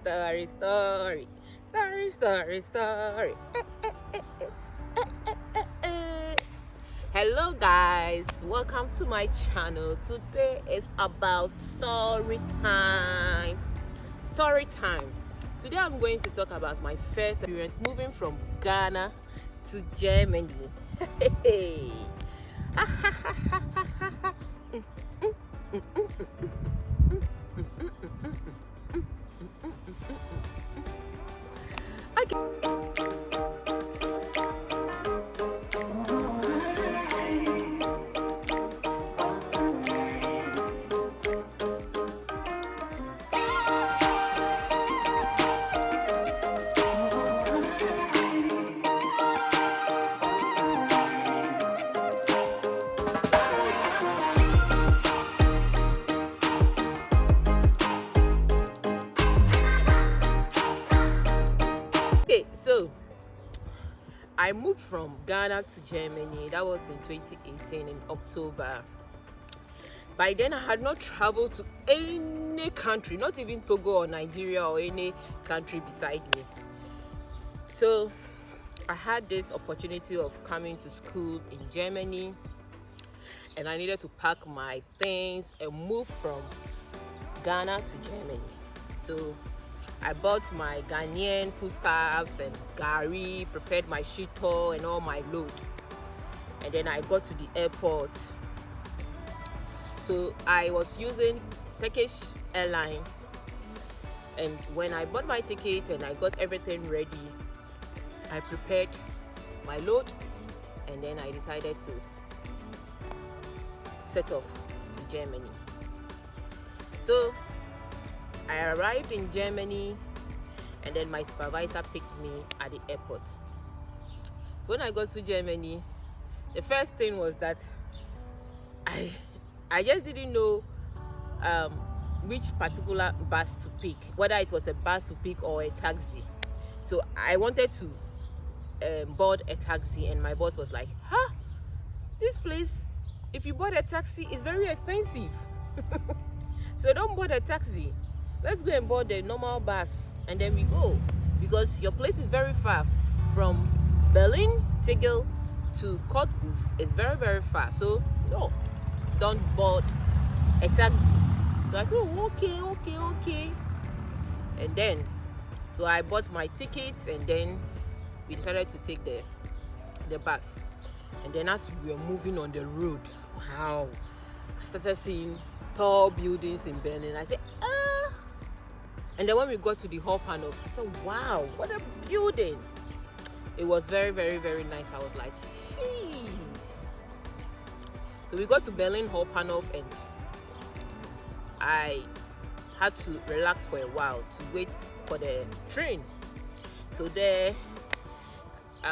story, story, story, story, story. Hello guys, welcome to my channel. Today is about story time. Story time. Today I'm going to talk about my first experience moving from Ghana to Germany. Hey. Okay, so I moved from Ghana to Germany. That was in 2018 in October. By then, I had not traveled to any country, not even Togo or Nigeria or any country beside me. So I had this opportunity of coming to school in Germany, and I needed to pack my things and move from Ghana to Germany. So I bought my Ghanaian foodstuffs and gari, prepared my shito and all my load. And then I got to the airport. So I was using Turkish airline. And when I bought my ticket and I got everything ready, I prepared my load and then I decided to set off to Germany. So I arrived in Germany and then my supervisor picked me at the airport. So when I got to Germany, the first thing was that I just didn't know which particular bus to pick, whether it was a bus to pick or a taxi. So I wanted to board a taxi and my boss was like, this place, if you board a taxi, is very expensive. So don't board a taxi. Let's go and board the normal bus and then we go, because your place is very far from Berlin, Tegel to Cottbus. It's very, very far. So no, don't board a taxi. So I said, okay. And then, so I bought my tickets and then we decided to take the bus. And then as we were moving on the road, wow, I started seeing tall buildings in Berlin. I said, And then when we got to the hall panel, I said, wow, what a building. It was very, very, very nice. I was like, jeez. So we got to Berlin hall panel and I had to relax for a while to wait for the train. So there,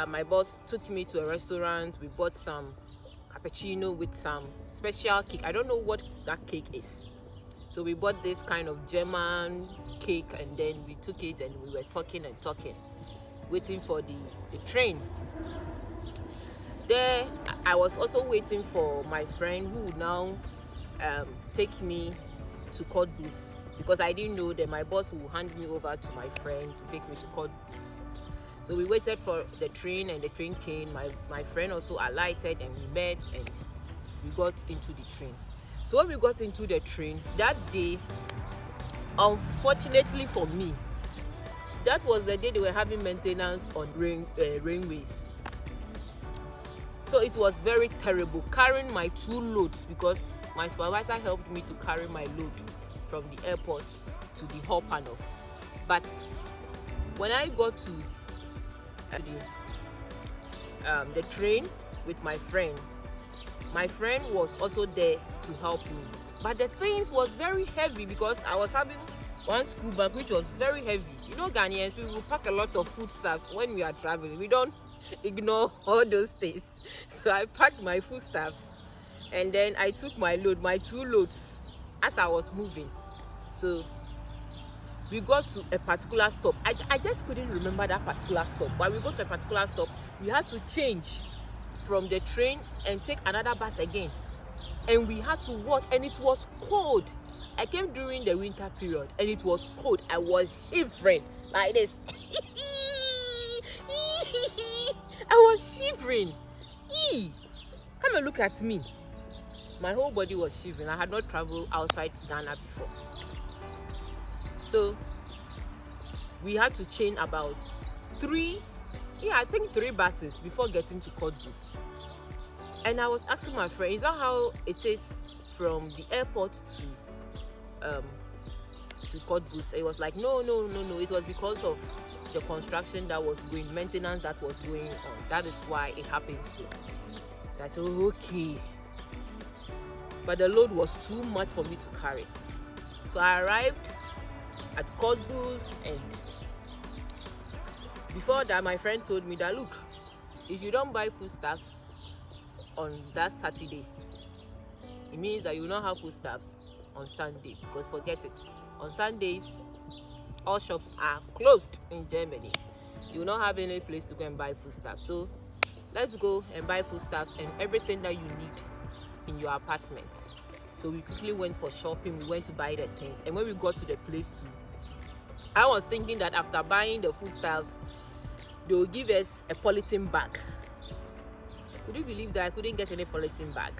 my boss took me to a restaurant. We bought some cappuccino with some special cake. I don't know what that cake is. So we bought this kind of German cake and then we took it and we were talking, waiting for the train. There, I was also waiting for my friend who would now take me to Cottbus, because I didn't know that my boss would hand me over to my friend to take me to Cottbus. So we waited for the train and the train came. My friend also alighted and we met and we got into the train. So when we got into the train that day, unfortunately for me, that was the day they were having maintenance on railways. So it was very terrible carrying my 2 loads, because my supervisor helped me to carry my load from the airport to the hall panel. But when I got to the train with my friend was also there to help me, but the things was very heavy because I was having one school bag which was very heavy. You know, Ghanaians, we will pack a lot of foodstuffs when we are traveling. We don't ignore all those things. So I packed my foodstuffs and then I took my 2 loads as I was moving. So we got to a particular stop. I just couldn't remember that particular stop. But we got to a particular stop, we had to change from the train and take another bus again. and we had to walk, and it was cold. I came during the winter period and it was cold. I was shivering like this. I was shivering. Come and look at me. My whole body was shivering. I had not traveled outside Ghana before. So we had to change about three buses before getting to Coursework. And I was asking my friend, is that how it is from the airport to Coursework? It was like, no. It was because of the construction that was going, maintenance that was going on. That is why it happened so. So I said, okay. But the load was too much for me to carry. So I arrived at Coursework, and before that, my friend told me that, look, if you don't buy foodstuffs on that Saturday, it means that you will not have foodstuffs on Sunday, because forget it. On Sundays, all shops are closed in Germany. You will not have any place to go and buy foodstuffs. So let's go and buy foodstuffs and everything that you need in your apartment. So we quickly went for shopping. We went to buy the things, and when we got to the place too, I was thinking that after buying the foodstuffs, they will give us a polythene bag. Could you believe that I couldn't get any polythene bag?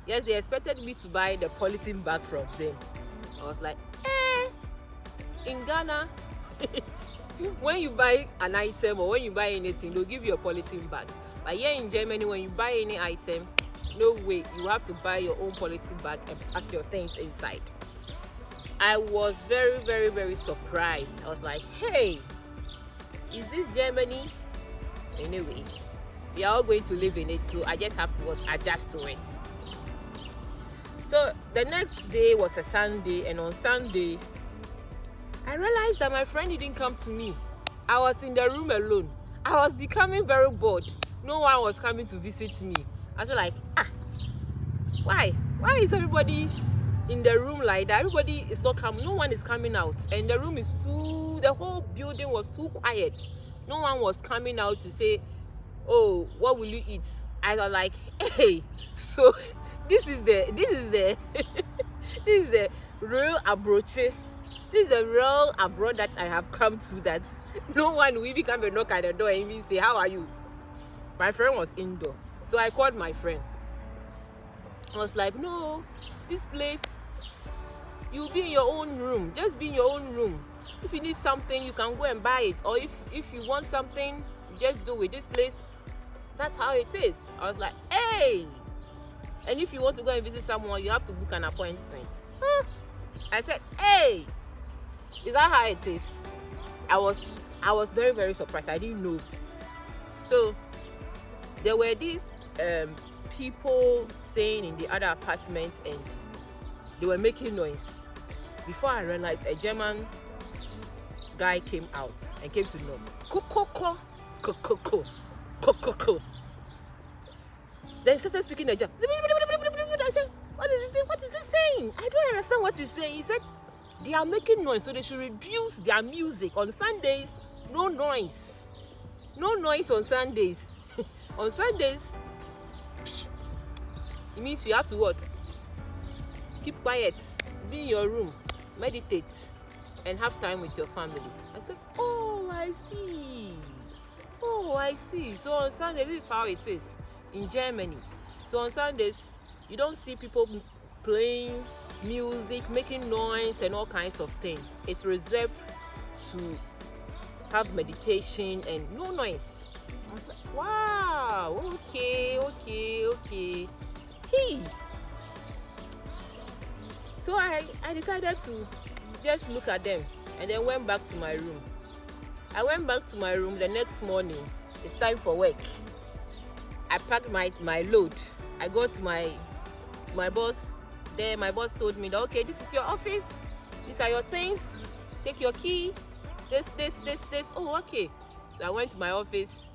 Yes, they expected me to buy the polythene bag from them. I was like, in Ghana, when you buy an item or when you buy anything, they'll give you a polythene bag. But here in Germany, when you buy any item, no way, you have to buy your own polythene bag and pack your things inside. I was very, very, very surprised. I was like, hey, is this Germany? Anyway, we are all going to live in it, so I just have to adjust to it. So the next day was a Sunday, and on Sunday, I realized that my friend didn't come to me. I was in the room alone. I was becoming very bored. No one was coming to visit me. I was like, why? Why is everybody in the room like that? Everybody is not coming. No one is coming out, and the room is the whole building was too quiet. No one was coming out to say, oh, what will you eat? I was like, hey, so this is the this is the real approach. This is a real abroad that I have come to, that no one will even come and knock at the door and even say, how are you? My friend was indoor, so I called my friend. I was like, no, this place, you'll be in your own room. Just be in your own room. If you need something, you can go and buy it. Or if you want something, just do it. This place, that's how it is. I was like, hey. And if you want to go and visit someone, you have to book an appointment. I said, hey, is that how it is? I was very, very surprised. I didn't know. So there were these people staying in the other apartment, and they were making noise. Before I realized, a German guy came out and came to knock. Kokoko, kokoko, kokoko. Then he started speaking German. I said, what is this saying? I don't understand what he's saying. He said, they are making noise, so they should reduce their music. On Sundays, no noise. No noise on Sundays. On Sundays, it means you have to what? Keep quiet, be in your room, meditate, and have time with your family. I said, oh, I see. Oh, I see. So on Sundays, this is how it is in Germany. So on Sundays, you don't see people playing music, making noise, and all kinds of things. It's reserved to have meditation and no noise. I was like, wow, okay. Hey. So I decided to just look at them and then went back to my room. I went back to my room the next morning. It's time for work. I packed my load. I got to my boss there. My boss told me that, okay, this is your office. These are your things. Take your key. This. Oh, okay. So I went to my office.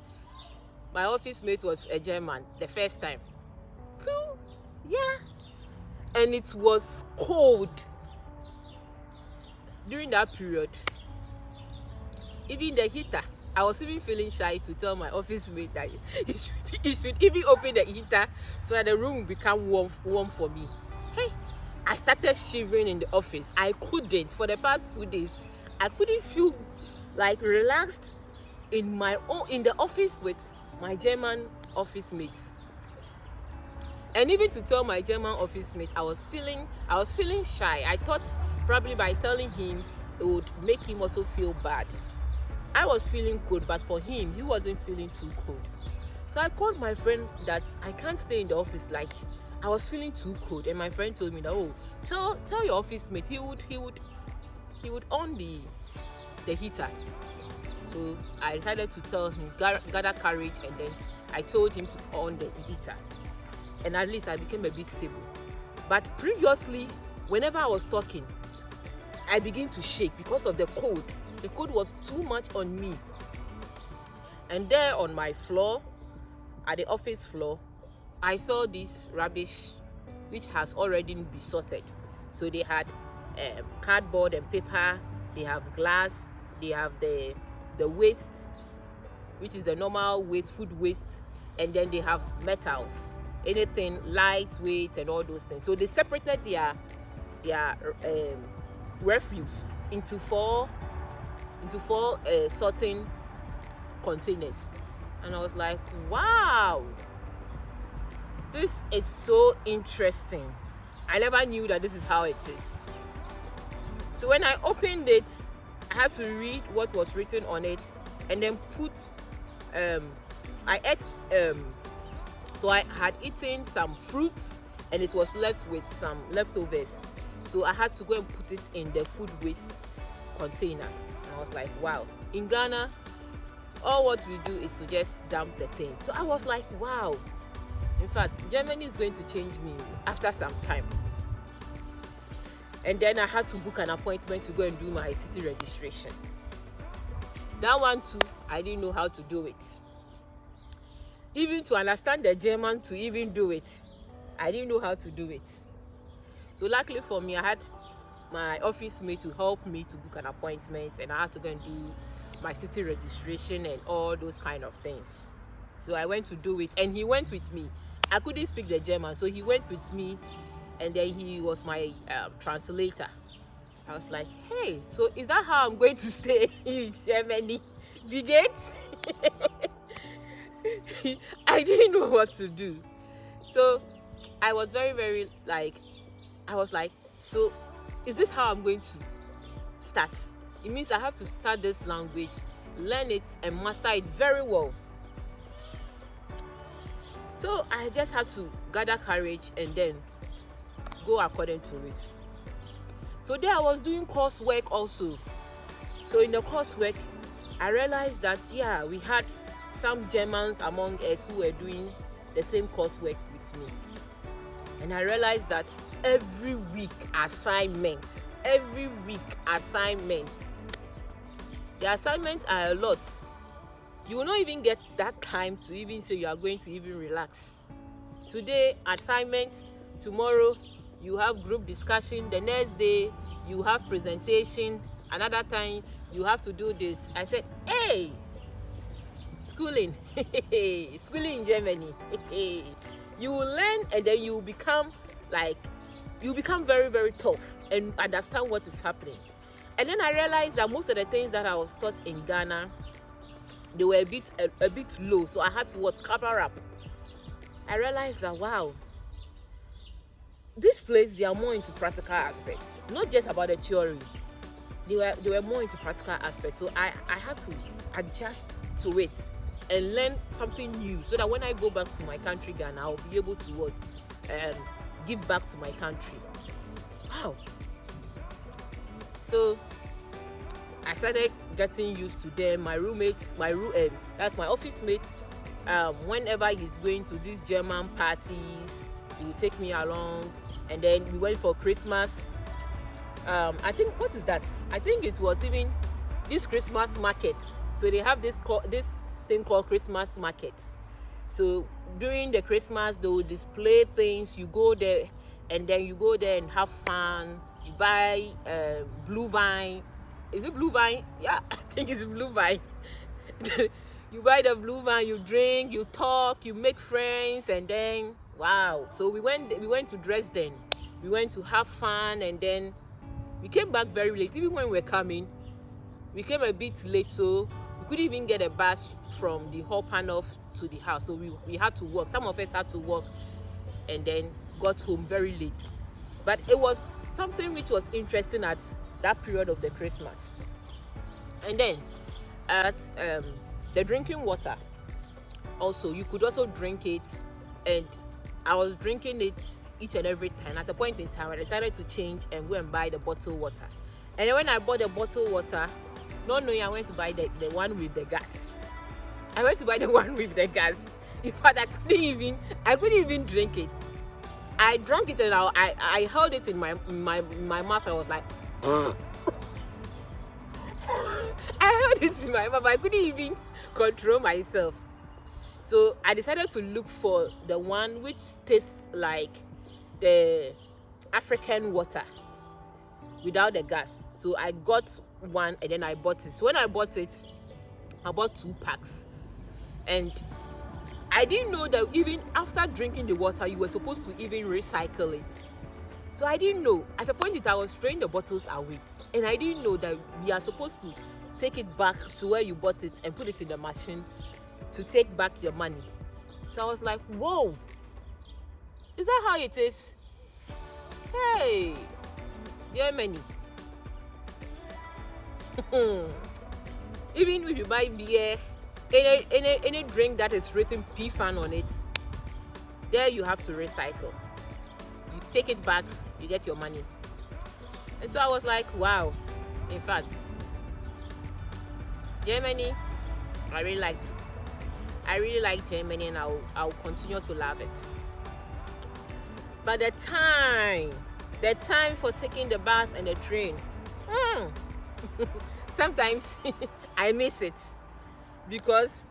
My office mate was a German the first time. Yeah. And it was cold. During that period, even the heater I was even feeling shy to tell my office mate that he should even open the heater so that the room will become warm for me. Hey, I started shivering in the office. I couldn't, for the past 2 days, I couldn't feel like relaxed in the office with my German office mates. And even to tell my German office mate, I was feeling shy. I thought probably by telling him it would make him also feel bad. I was feeling cold, but for him, he wasn't feeling too cold. So I called my friend that I can't stay in the office, like I was feeling too cold, and my friend told me that, oh, tell your office mate he would on the heater. So I decided to tell him, gather courage, and then I told him to on the heater, and at least I became a bit stable. But previously, whenever I was talking, I began to shake because of the cold. The cold was too much on me. And there on my floor, at the office floor, I saw this rubbish which has already been sorted. So they had cardboard and paper, they have glass, they have the waste, which is the normal waste, food waste, and then they have metals, anything lightweight and all those things. So they separated their refuse into four sorting containers, and I was like, wow, this is so interesting. I never knew that this is how it is. So when I opened it, I had to read what was written on it, and then put I ate so I had eaten some fruits, and it was left with some leftovers, so I had to go and put it in the food waste container. I was like, wow, in Ghana, all what we do is to just dump the things. So I was like, wow, in fact, Germany is going to change me after some time. And then I had to book an appointment to go and do my city registration. That one too, I didn't know how to do it. Even to understand the German to even do it, I didn't know how to do it. So luckily for me, I had my office mate to help me to book an appointment, and I had to go and do my city registration and all those kind of things. So I went to do it, and he went with me. I couldn't speak the German, so he went with me, and then he was my translator. I was like, hey, so is that how I'm going to stay in Germany? Wie geht's? I didn't know what to do. So I was very I was like, so is this how I'm going to start? It means I have to start this language, learn it, and master it very well. So I just had to gather courage and then go according to it. So there I was doing coursework also. So in the coursework, I realized that, yeah, we had some Germans among us who were doing the same coursework with me. And I realized that every week assignment. The assignments are a lot. You will not even get that time to even say you are going to even relax. Today, assignments. Tomorrow, you have group discussion. The next day, you have presentation. Another time, you have to do this. I said, hey, schooling. Schooling in Germany. You will learn, and then you become very, very tough and understand what is happening. And then I realized that most of the things that I was taught in Ghana, they were a bit low, so I had to cover up. I realized that, wow, this place, they are more into practical aspects, not just about the theory. They were more into practical aspects, so I had to adjust to it and learn something new, so that when I go back to my country, Ghana, I'll be able to give back to my country. Wow. So I started getting used to them. My roommates, that's my office mate. Whenever he's going to these German parties, he will take me along. And then we went for Christmas. I think, what is that? I think it was even this Christmas market. So they have this thing called Christmas market. So during the Christmas, they will display things. You go there, and then you go there and have fun. You buy blue vine. Is it blue vine? Yeah, I think it's blue vine. You buy the blue van, you drink, you talk, you make friends, and then wow. So we went to Dresden. We went to have fun, and then we came back very late. Even when we were coming, we came a bit late, so we couldn't even get a bus from the Hauptbahnhof to the house. So we had to walk. Some of us had to walk, and then got home very late. But it was something which was interesting at that period of the Christmas. And then at the drinking water, also you could also drink it, and I was drinking it each and every time. At a point in time, I decided to change and go and buy the bottled water. And then when I bought the bottled water, not knowing, I went to buy the one with the gas. I went to buy the one with the gas. In fact, I couldn't even drink it. I drank it, and I held it in my mouth. I was like, I held it in my mouth. I couldn't even control myself. So I decided to look for the one which tastes like the African water without the gas. So I got one, and then I bought it. So when I bought it, I bought 2 packs. And I didn't know that even after drinking the water, you were supposed to even recycle it. So I didn't know. At a point, I was throwing the bottles away, and I didn't know that we are supposed to take it back to where you bought it and put it in the machine to take back your money. So I was like, whoa, is that how it is? Hey, Germany. Even if you buy beer, any drink that is written P-Fan on it, there you have to recycle. You take it back, you get your money. And so I was like, wow. In fact, Germany, I really like Germany, and I'll continue to love it. But the time for taking the bus and the train, sometimes I miss it, because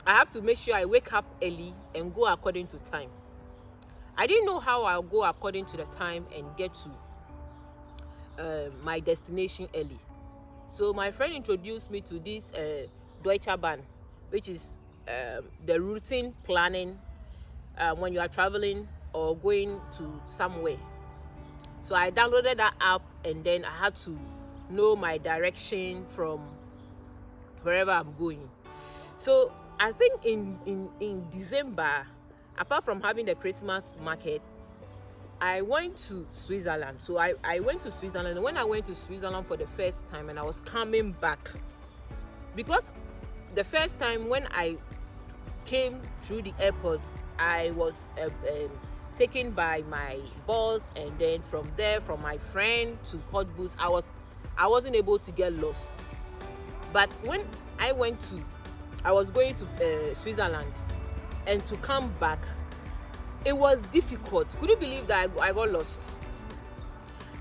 I have to make sure I wake up early and go according to time. I didn't know how I'll go according to the time and get to my destination early. So my friend introduced me to this Deutsche Bahn, which is the routine planning when you are traveling or going to somewhere. So I downloaded that app, and then I had to know my direction from wherever I'm going. So I think in December, apart from having the Christmas market, I went to Switzerland. So I went to Switzerland, and when I went to Switzerland for the first time, and I was coming back, because the first time when I came through the airport, I was taken by my boss, and then from there, from my friend to Coursework, I wasn't able to get lost. But when I was going to Switzerland, and to come back, it was difficult. Could you believe that I got lost?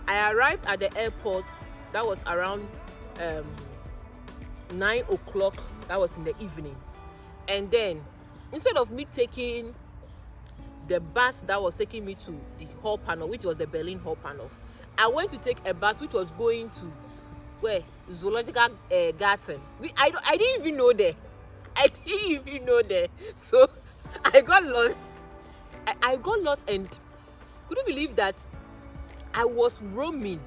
I arrived at the airport, that was around 9 o'clock, that was in the evening. And then instead of me taking the bus that was taking me to the Hauptbahnhof, which was the Berlin Hauptbahnhof, I went to take a bus which was going to where? Zoological Garden. I didn't even know there. So I got lost. I got lost, and could you believe that I was roaming,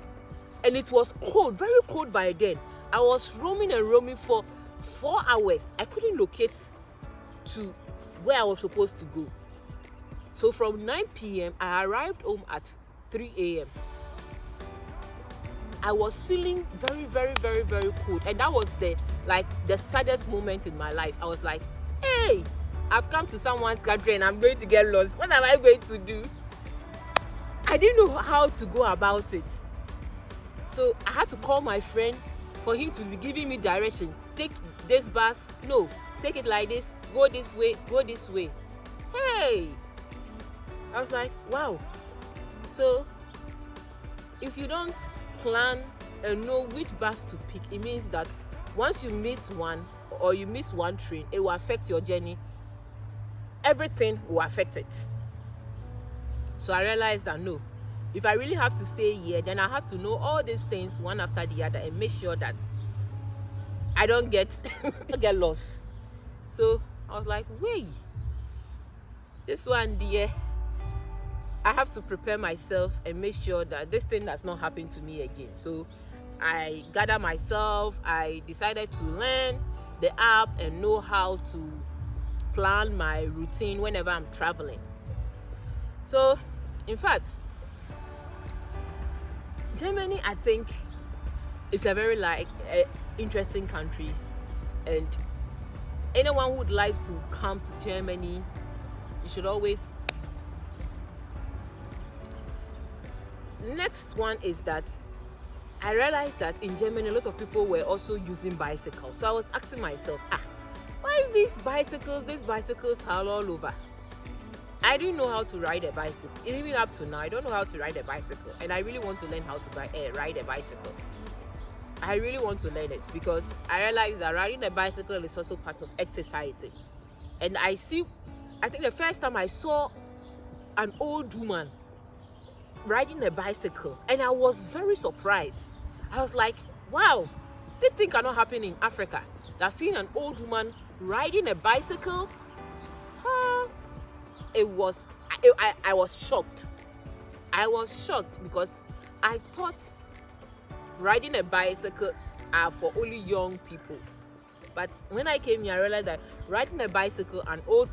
and it was cold, very cold by then. I was roaming for 4 hours. I couldn't locate to where I was supposed to go. So from 9 p.m. I arrived home at 3 a.m. I was feeling very, very, very, very cold, and that was the saddest moment in my life. I was like, hey, I've come to someone's country and I'm going to get lost. What am I going to do? I didn't know how to go about it. So I had to call my friend for him to be giving me direction. Take this bus. No, take it like this. Go this way. Go this way. Hey! I was like, wow. So if you don't plan and know which bus to pick, it means that once you miss one, or you miss one train, it will affect your journey. Everything will affect it. So I realized that no, if I really have to stay here, then I have to know all these things one after the other and make sure that I don't get get lost. So I was like, wait, this one dear, I have to prepare myself and make sure that this thing does not happen to me again. So I gather myself, I decided to learn the app and know how to plan my routine whenever I'm traveling. So in fact, Germany, I think, is a very interesting country, and anyone who would like to come to Germany, you should always. Next one is that I realized that in Germany a lot of people were also using bicycles. So I was asking myself, why these bicycles are all over? I didn't know how to ride a bicycle. Even up to now, I don't know how to ride a bicycle, and I really want to learn how to ride a bicycle. I really want to learn it because I realized that riding a bicycle is also part of exercising. And I think the first time I saw an old woman riding a bicycle, and I was very surprised. I was like, wow, this thing cannot happen in Africa. That seeing an old woman riding a bicycle, I was shocked. I was shocked because I thought riding a bicycle are for only young people. But when I came here, I realized that riding a bicycle, an old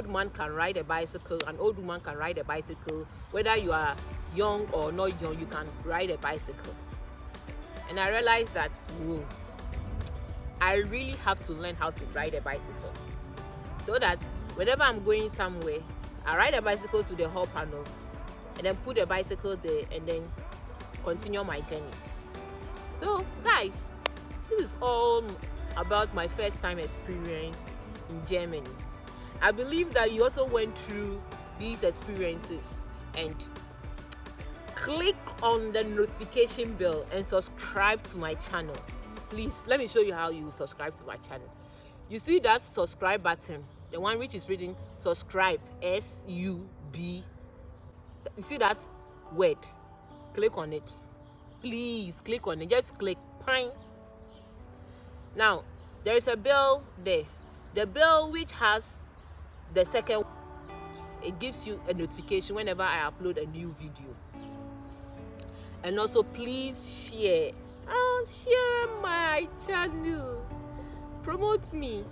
man can ride a bicycle, an old woman can ride a bicycle. Whether you are young or not young, you can ride a bicycle. And I realized that, whoa, I really have to learn how to ride a bicycle, so that whenever I'm going somewhere, I ride a bicycle to the hub panel and then put the bicycle there and then continue my journey. So guys, this is all about my first time experience in Germany. I believe that you also went through these experiences, and click on the notification bell and subscribe to my channel. Please, let me show you how you subscribe to my channel. You see that subscribe button, the one which is reading subscribe, S-U-B. You see that word? Click on it. Please click on it. Just click. Pine. Now, there is a bell there. The bell which has the second, it gives you a notification whenever I upload a new video. And also, please share. Share my channel. Promote me.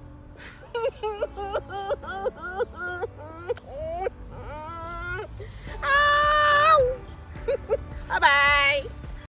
Bye-bye.